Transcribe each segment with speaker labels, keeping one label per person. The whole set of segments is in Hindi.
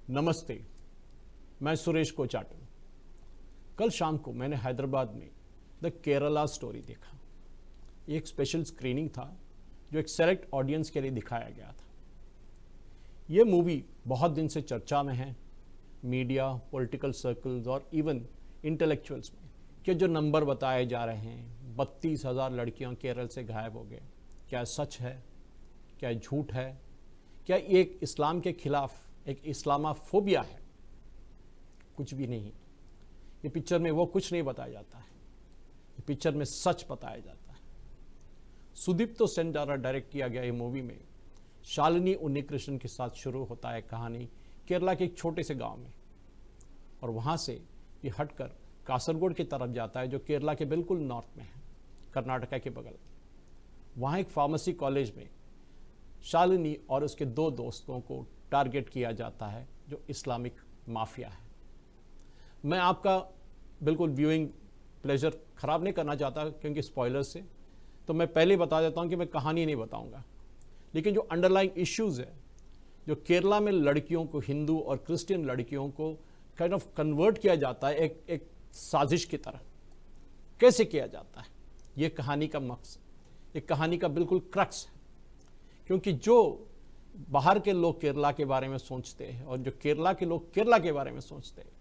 Speaker 1: नमस्ते, मैं सुरेश कोचाटन। कल शाम को मैंने हैदराबाद में द केरला स्टोरी देखा। एक स्पेशल स्क्रीनिंग था जो एक सेलेक्ट ऑडियंस के लिए दिखाया गया था। ये मूवी बहुत दिन से चर्चा में है, मीडिया, पॉलिटिकल सर्कल्स और इवन इंटेलेक्चुअल्स में, कि जो नंबर बताए जा रहे हैं, 32,000 लड़कियां केरल से गायब हो गए, क्या सच है, क्या झूठ है, क्या एक इस्लाम के खिलाफ एक इस्लामाफोबिया है? कुछ भी नहीं। ये पिक्चर में वो कुछ नहीं बताया जाता है, ये पिक्चर में सच बताया जाता है। सुदीप्तो सेन द्वारा डायरेक्ट किया गया ये मूवी में शालिनी उन्नीकृष्णन के साथ शुरू होता है कहानी केरला के एक छोटे से गांव में, और वहां से ये हटकर कासरगोड की तरफ जाता है जो केरला के बिल्कुल नॉर्थ में है, कर्नाटका के बगल। वहाँ एक फार्मेसी कॉलेज में शालिनी और उसके दो दोस्तों को टारगेट किया जाता है जो इस्लामिक माफिया है। मैं आपका बिल्कुल व्यूइंग प्लेजर ख़राब नहीं करना चाहता क्योंकि स्पॉयलर्स से, तो मैं पहले बता देता हूँ कि मैं कहानी नहीं बताऊँगा, लेकिन जो अंडरलाइंग इश्यूज़ है, जो केरला में लड़कियों को, हिंदू और क्रिश्चियन लड़कियों को काइंड ऑफ कन्वर्ट किया जाता है एक साजिश की तरह, कैसे किया जाता है, ये कहानी का मकसद, ये कहानी का बिल्कुल क्रक्स है। क्योंकि जो बाहर के लोग केरला के बारे में सोचते हैं और जो केरला के लोग केरला के बारे में सोचते हैं,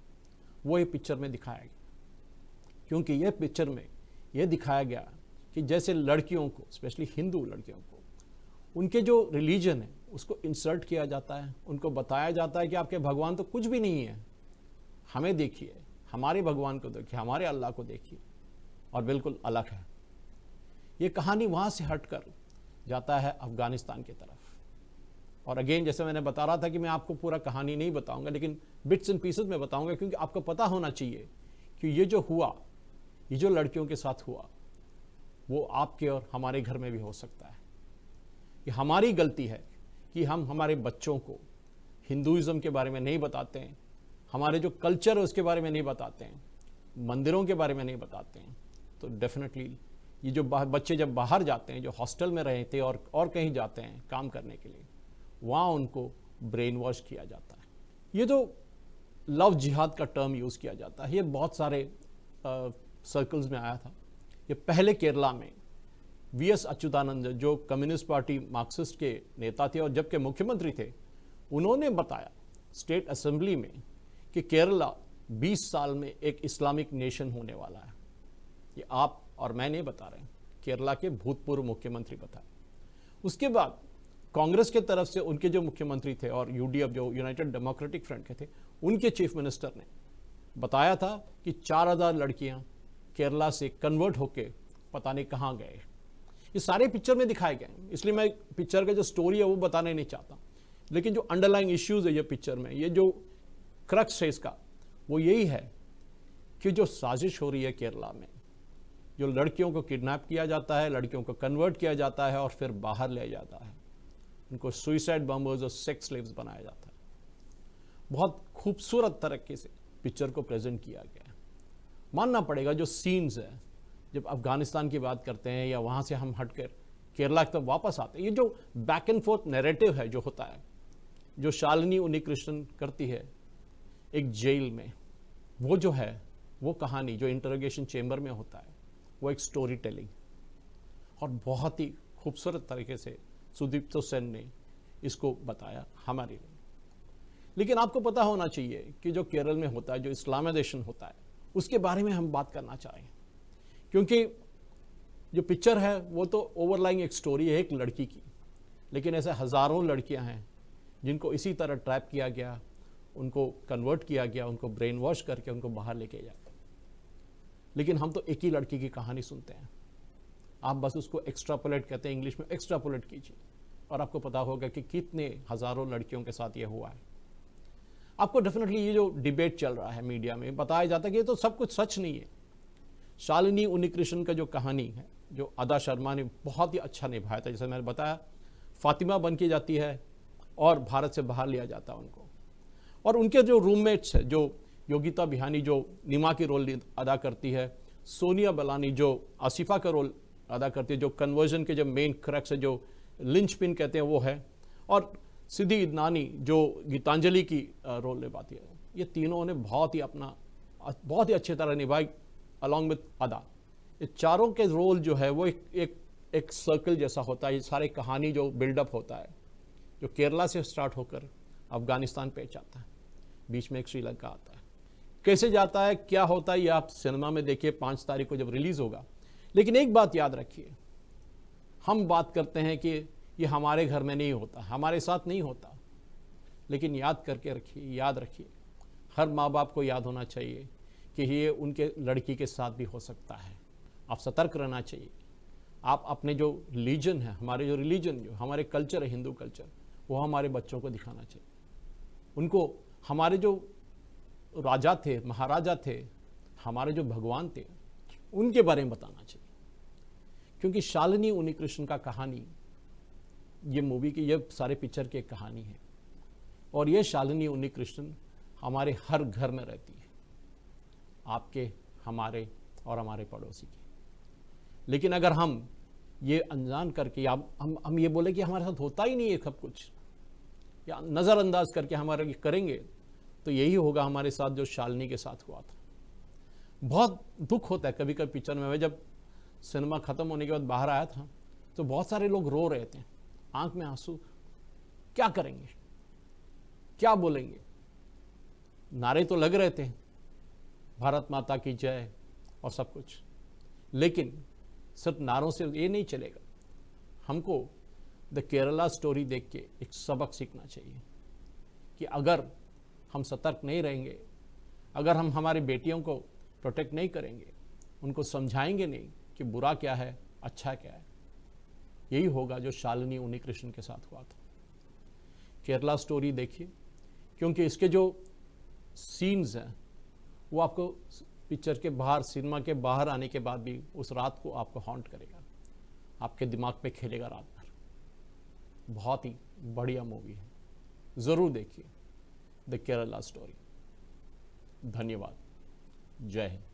Speaker 1: वो ये पिक्चर में दिखाया गया। क्योंकि ये पिक्चर में ये दिखाया गया कि जैसे लड़कियों को, स्पेशली हिंदू लड़कियों को, उनके जो रिलीजन है उसको इंसल्ट किया जाता है, उनको बताया जाता है कि आपके भगवान तो कुछ भी नहीं है, हमें देखिए, हमारे भगवान को देखिए, हमारे अल्लाह को देखिए, और बिल्कुल अलग है। ये कहानी वहाँ से हटकर जाता है अफगानिस्तान की तरफ। और अगेन, जैसे मैंने बता रहा था कि मैं आपको पूरा कहानी नहीं बताऊंगा, लेकिन बिट्स एंड पीसेस में बताऊंगा, क्योंकि आपको पता होना चाहिए कि ये जो हुआ, ये जो लड़कियों के साथ हुआ, वो आपके और हमारे घर में भी हो सकता है। ये हमारी गलती है कि हम हमारे बच्चों को हिंदुइज्म के बारे में नहीं बताते हैं, हमारे जो कल्चर है उसके बारे में नहीं बताते हैं, मंदिरों के बारे में नहीं बताते हैं। तो डेफिनेटली ये जो बच्चे जब बाहर जाते हैं, जो हॉस्टल में रहे थे और कहीं जाते हैं काम करने के लिए, वहाँ उनको ब्रेन वॉश किया जाता है। ये जो लव जिहाद का टर्म यूज़ किया जाता है, ये बहुत सारे सर्कल्स में आया था। ये पहले केरला में वीएस अच्युतानंद, जो कम्युनिस्ट पार्टी मार्क्सिस्ट के नेता थे और जबकि मुख्यमंत्री थे, उन्होंने बताया स्टेट असेंबली में कि केरला 20 साल में एक इस्लामिक नेशन होने वाला है। ये आप और मैं नहीं बता रहे हैं, केरला के भूतपूर्व मुख्यमंत्री बताए। उसके बाद कांग्रेस के तरफ से उनके जो मुख्यमंत्री थे और यूडीएफ, जो यूनाइटेड डेमोक्रेटिक फ्रंट के थे, उनके चीफ मिनिस्टर ने बताया था कि 4,000 लड़कियां केरला से कन्वर्ट होके पता नहीं कहाँ गए। ये सारे पिक्चर में दिखाए गए, इसलिए मैं पिक्चर का जो स्टोरी है वो बताने नहीं चाहता, लेकिन जो अंडरलाइंग इश्यूज है ये पिक्चर में, ये जो क्रक्स है इसका, वो यही है कि जो साजिश हो रही है केरला में, जो लड़कियों को किडनैप किया जाता है, लड़कियों को कन्वर्ट किया जाता है और फिर बाहर ले जाता है, उनको सुइसाइड बॉम्बर्स और सेक्स स्लेव्स बनाया जाता है। बहुत खूबसूरत तरीके से पिक्चर को प्रेजेंट किया गया है। मानना पड़ेगा जो सीन्स है, जब अफगानिस्तान की बात करते हैं या वहाँ से हम हटकर केरला तक वापस आते हैं, ये जो बैक एंड फोर्थ नैरेटिव है जो होता है, जो शालिनी उन्नीकृष्णन करती है एक जेल में, वो जो है वो कहानी जो इंटरोगेशन चेम्बर में होता है, वो एक स्टोरी टेलिंग, और बहुत ही खूबसूरत तरीके से सुदीप्तो सेन ने इसको बताया हमारे लिए। लेकिन आपको पता होना चाहिए कि जो केरल में होता है, जो इस्लामाइजेशन होता है, उसके बारे में हम बात करना चाहें, क्योंकि जो पिक्चर है वो तो ओवरलाइंग एक स्टोरी है एक लड़की की, लेकिन ऐसे हज़ारों लड़कियां हैं जिनको इसी तरह ट्रैप किया गया, उनको कन्वर्ट किया गया, उनको ब्रेन वॉश करके उनको बाहर लेके जाया। लेकिन हम तो एक ही लड़की की कहानी सुनते हैं, आप बस उसको एक्स्ट्रापोलेट कहते हैं, इंग्लिश में एक्स्ट्रापोलेट कीजिए, और आपको पता होगा कि कितने हज़ारों लड़कियों के साथ ये हुआ है। आपको डेफिनेटली ये जो डिबेट चल रहा है मीडिया में, बताया जाता है कि ये तो सब कुछ सच नहीं है। शालिनी उन्नीकृष्णन का जो कहानी है, जो अदा शर्मा ने बहुत ही अच्छा निभाया था, जैसे मैंने बताया, फातिमा बन के जाती है और भारत से बाहर लिया जाता है उनको, और उनके जो रूममेट्स है, जो योगिता बिहानी जो नीमा की रोल अदा करती है, सोनिया बलानी जो आसिफा का रोल अदा करती है, जो कन्वर्जन के जो मेन क्रक्स है, जो लिंच पिन कहते हैं वो है, और सिद्धि इदनानी जो गीतांजलि की रोल निभाती है, ये तीनों ने बहुत ही अच्छी तरह निभाई अलॉन्ग विथ अदा। ये चारों के रोल जो है वो एक सर्कल जैसा होता है। ये सारे कहानी जो बिल्डअप होता है, जो केरला से स्टार्ट होकर अफगानिस्तान पे जाता है, बीच में एक श्रीलंका आता है, कैसे जाता है, क्या होता है, ये आप सिनेमा में देखिए 5 तारीख को जब रिलीज होगा। लेकिन एक बात याद रखिए, हम बात करते हैं कि ये हमारे घर में नहीं होता, हमारे साथ नहीं होता, लेकिन याद रखिए, हर माँ बाप को याद होना चाहिए कि ये उनके लड़की के साथ भी हो सकता है। आप सतर्क रहना चाहिए। आप अपने जो रिलीजन है, हमारे जो रिलीजन, जो हमारे कल्चर है, हिंदू कल्चर, वो हमारे बच्चों को दिखाना चाहिए। उनको हमारे जो राजा थे, महाराजा थे, हमारे जो भगवान थे, उनके बारे में बताना चाहिए। क्योंकि शालिनी उन्नीकृष्णन का कहानी, ये मूवी की, ये सारे पिक्चर की एक कहानी है, और ये शालिनी उन्नीकृष्णन हमारे हर घर में रहती है, आपके, हमारे और हमारे पड़ोसी की। लेकिन अगर हम ये अनजान करके हम ये बोले कि हमारे साथ होता ही नहीं है सब कुछ, या नज़रअंदाज करके हमारे ये करेंगे, तो यही होगा हमारे साथ जो शालिनी के साथ हुआ था। बहुत दुख होता है कभी कभी पिक्चर में। मैं जब सिनेमा ख़त्म होने के बाद बाहर आया था तो बहुत सारे लोग रो रहे थे, आंख में आंसू। क्या करेंगे, क्या बोलेंगे? नारे तो लग रहे थे, भारत माता की जय और सब कुछ, लेकिन सिर्फ नारों से ये नहीं चलेगा। हमको द केरला स्टोरी देख के एक सबक सीखना चाहिए कि अगर हम सतर्क नहीं रहेंगे, अगर हम हमारी बेटियों को प्रोटेक्ट नहीं करेंगे, उनको समझाएंगे नहीं कि बुरा क्या है, अच्छा क्या है, यही होगा जो शालिनी उन्नीकृष्णन के साथ हुआ था। केरला स्टोरी देखिए, क्योंकि इसके जो सीन्स हैं वो आपको पिक्चर के बाहर, सिनेमा के बाहर आने के बाद भी उस रात को आपको हॉन्ट करेगा, आपके दिमाग पे खेलेगा रात भर। बहुत ही बढ़िया मूवी है, ज़रूर देखिए द केरला स्टोरी। धन्यवाद। जय हिंद।